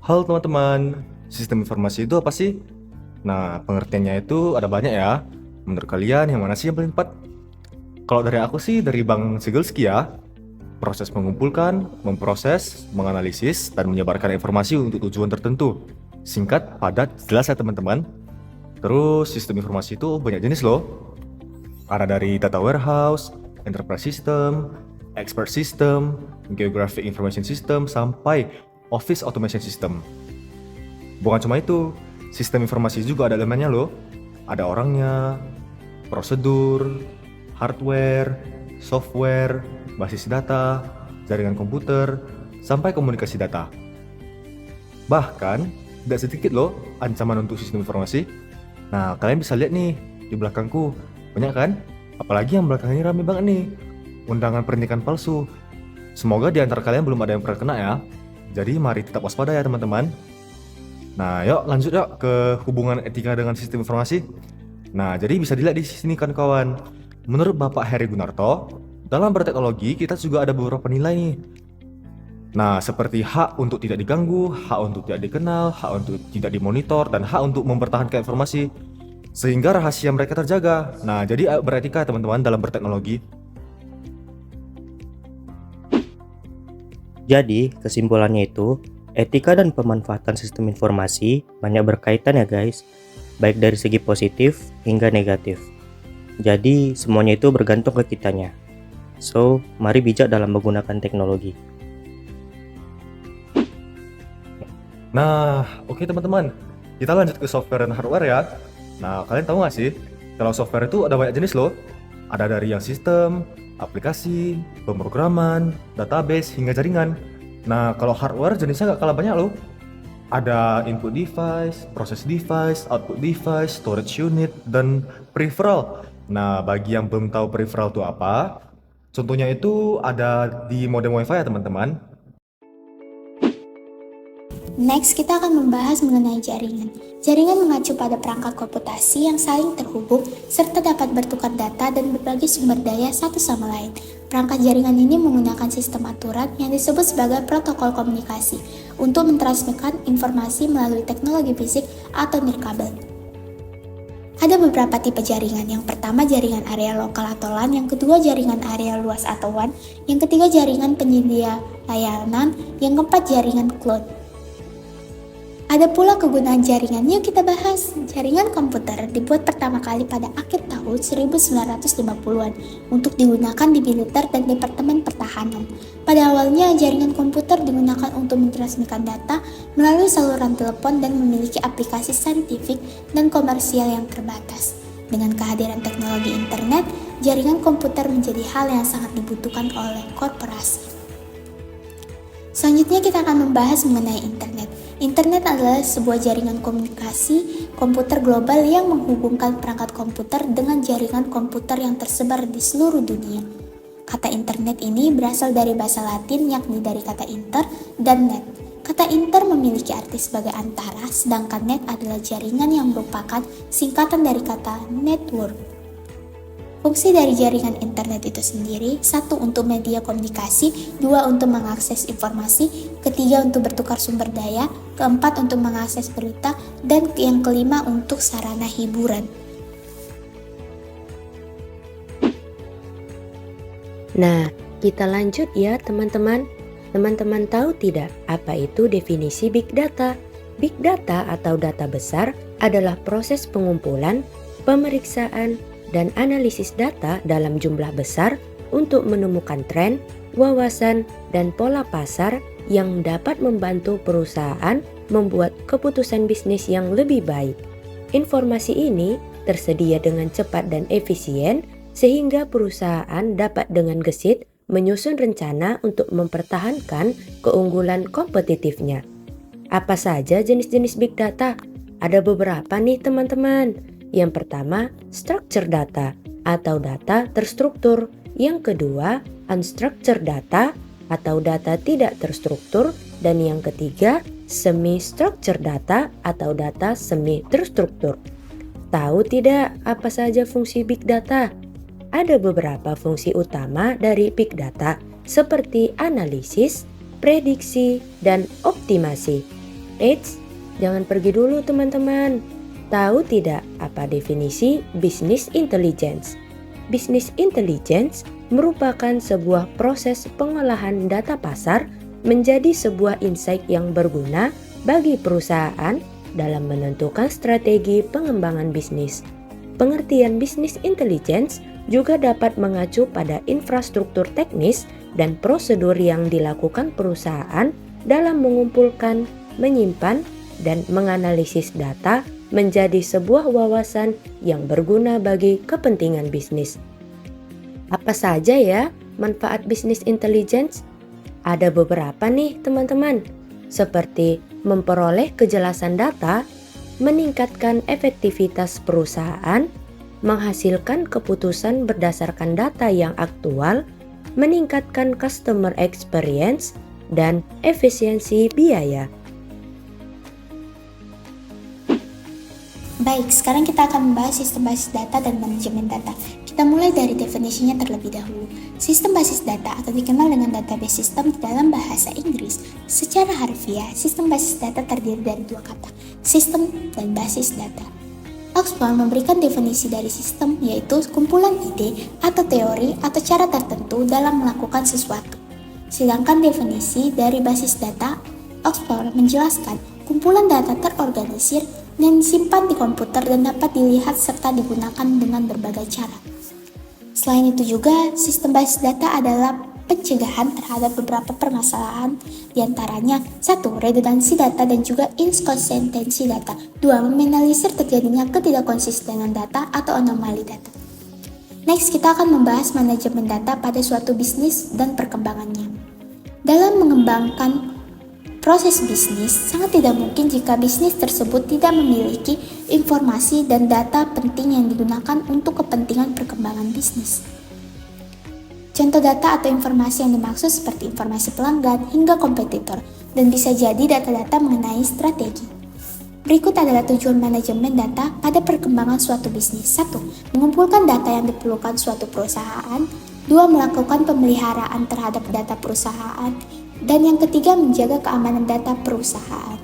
Halo teman-teman, sistem informasi itu apa sih? Nah, pengertiannya itu ada banyak ya. Menurut kalian yang mana sih yang paling tepat? Kalau dari aku sih dari Bang Sigelski ya. Proses mengumpulkan, memproses, menganalisis, dan menyebarkan informasi untuk tujuan tertentu. Singkat, padat, jelas ya teman-teman. Terus sistem informasi itu banyak jenis loh. Ada dari data warehouse, enterprise system, expert system, geographic information system, sampai office automation system. Bukan cuma itu, sistem informasi juga ada elemennya loh. Ada orangnya, prosedur, hardware, software, basis data, jaringan komputer, sampai komunikasi data. Bahkan, tidak sedikit loh ancaman untuk sistem informasi. Nah, kalian bisa lihat nih, di belakangku. Banyak kan? Apalagi yang belakang ini rame banget nih. Undangan pernikahan palsu. Semoga di antara kalian belum ada yang pernah kena ya. Jadi mari tetap waspada ya teman-teman. Nah, yuk lanjut yuk ke hubungan etika dengan sistem informasi. Nah, jadi bisa dilihat di sini kan kawan. Menurut Bapak Heri Gunarto, dalam berteknologi kita juga ada beberapa nilai nih. Nah, seperti hak untuk tidak diganggu, hak untuk tidak dikenal, hak untuk tidak dimonitor, dan hak untuk mempertahankan informasi sehingga rahasia mereka terjaga. Nah, jadi beretika teman-teman dalam berteknologi. Jadi, kesimpulannya itu, etika dan pemanfaatan sistem informasi banyak berkaitan ya guys, baik dari segi positif hingga negatif. Jadi, semuanya itu bergantung ke kitanya. So, mari bijak dalam menggunakan teknologi. Nah, oke teman-teman, kita lanjut ke software dan hardware ya. Nah, kalian tahu nggak sih, kalau software itu ada banyak jenis loh. Ada dari yang sistem, aplikasi, pemrograman, database, hingga jaringan. Nah, kalau hardware jenisnya nggak kalah banyak loh. Ada input device, process device, output device, storage unit, dan peripheral. Nah, bagi yang belum tahu peripheral itu apa, contohnya itu ada di modem WiFi ya teman-teman. Next, kita akan membahas mengenai jaringan. Jaringan mengacu pada perangkat komputasi yang saling terhubung serta dapat bertukar data dan berbagi sumber daya satu sama lain. Perangkat jaringan ini menggunakan sistem aturan yang disebut sebagai protokol komunikasi untuk mentransmitkan informasi melalui teknologi fisik atau nirkabel. Ada beberapa tipe jaringan. Yang pertama jaringan area lokal atau LAN, yang kedua jaringan area luas atau WAN, yang ketiga jaringan penyedia layanan, yang keempat jaringan cloud. Ada pula kegunaan jaringan, yuk kita bahas. Jaringan komputer dibuat pertama kali pada akhir tahun 1950-an untuk digunakan di militer dan Departemen Pertahanan. Pada awalnya, jaringan komputer digunakan untuk mentransmisikan data melalui saluran telepon dan memiliki aplikasi saintifik dan komersial yang terbatas. Dengan kehadiran teknologi internet, jaringan komputer menjadi hal yang sangat dibutuhkan oleh korporasi. Selanjutnya kita akan membahas mengenai internet. Internet adalah sebuah jaringan komunikasi komputer global yang menghubungkan perangkat komputer dengan jaringan komputer yang tersebar di seluruh dunia. Kata internet ini berasal dari bahasa Latin yakni dari kata inter dan net. Kata inter memiliki arti sebagai antara, sedangkan net adalah jaringan yang merupakan singkatan dari kata network. Fungsi dari jaringan internet itu sendiri, satu untuk media komunikasi, dua untuk mengakses informasi, ketiga untuk bertukar sumber daya, keempat untuk mengakses berita, dan yang kelima untuk sarana hiburan. Nah, kita lanjut ya teman-teman. Teman-teman tahu tidak apa itu definisi Big Data? Big Data atau data besar adalah proses pengumpulan, pemeriksaan, dan analisis data dalam jumlah besar untuk menemukan tren, wawasan, dan pola pasar yang dapat membantu perusahaan membuat keputusan bisnis yang lebih baik. Informasi ini tersedia dengan cepat dan efisien sehingga perusahaan dapat dengan gesit menyusun rencana untuk mempertahankan keunggulan kompetitifnya. Apa saja jenis-jenis big data? Ada beberapa nih teman-teman. Yang pertama, structured data atau data terstruktur. Yang kedua, unstructured data atau data tidak terstruktur. Dan yang ketiga, semi-structured data atau data semi terstruktur. Tahu tidak apa saja fungsi big data? Ada beberapa fungsi utama dari big data seperti analisis, prediksi, dan optimasi. Eits, jangan pergi dulu teman-teman. Tahu tidak apa definisi business intelligence? Business intelligence merupakan sebuah proses pengolahan data pasar menjadi sebuah insight yang berguna bagi perusahaan dalam menentukan strategi pengembangan bisnis. Pengertian business intelligence juga dapat mengacu pada infrastruktur teknis dan prosedur yang dilakukan perusahaan dalam mengumpulkan, menyimpan, dan menganalisis data menjadi sebuah wawasan yang berguna bagi kepentingan bisnis. Apa saja ya manfaat business intelligence? Ada beberapa nih teman-teman, seperti memperoleh kejelasan data, meningkatkan efektivitas perusahaan, menghasilkan keputusan berdasarkan data yang aktual, meningkatkan customer experience, dan efisiensi biaya. Baik, sekarang kita akan membahas sistem basis data dan manajemen data. Kita mulai dari definisinya terlebih dahulu. Sistem basis data atau dikenal dengan database system dalam bahasa Inggris. Secara harfiah, sistem basis data terdiri dari dua kata, sistem dan basis data. Oxford memberikan definisi dari sistem, yaitu kumpulan ide atau teori atau cara tertentu dalam melakukan sesuatu. Sedangkan definisi dari basis data, Oxford menjelaskan kumpulan data terorganisir dan disimpan di komputer dan dapat dilihat serta digunakan dengan berbagai cara. Selain itu juga, sistem basis data adalah pencegahan terhadap beberapa permasalahan, diantaranya 1. Redundansi data dan juga inkonsistensi data. 2. Meminimalisir terjadinya ketidakkonsistenan data atau anomali data. Next, kita akan membahas manajemen data pada suatu bisnis dan perkembangannya. Dalam mengembangkan proses bisnis, sangat tidak mungkin jika bisnis tersebut tidak memiliki informasi dan data penting yang digunakan untuk kepentingan perkembangan bisnis. Contoh data atau informasi yang dimaksud seperti informasi pelanggan hingga kompetitor, dan bisa jadi data-data mengenai strategi. Berikut adalah tujuan manajemen data pada perkembangan suatu bisnis. 1. Mengumpulkan data yang diperlukan suatu perusahaan. 2. Melakukan pemeliharaan terhadap data perusahaan. Dan yang ketiga, menjaga keamanan data perusahaan.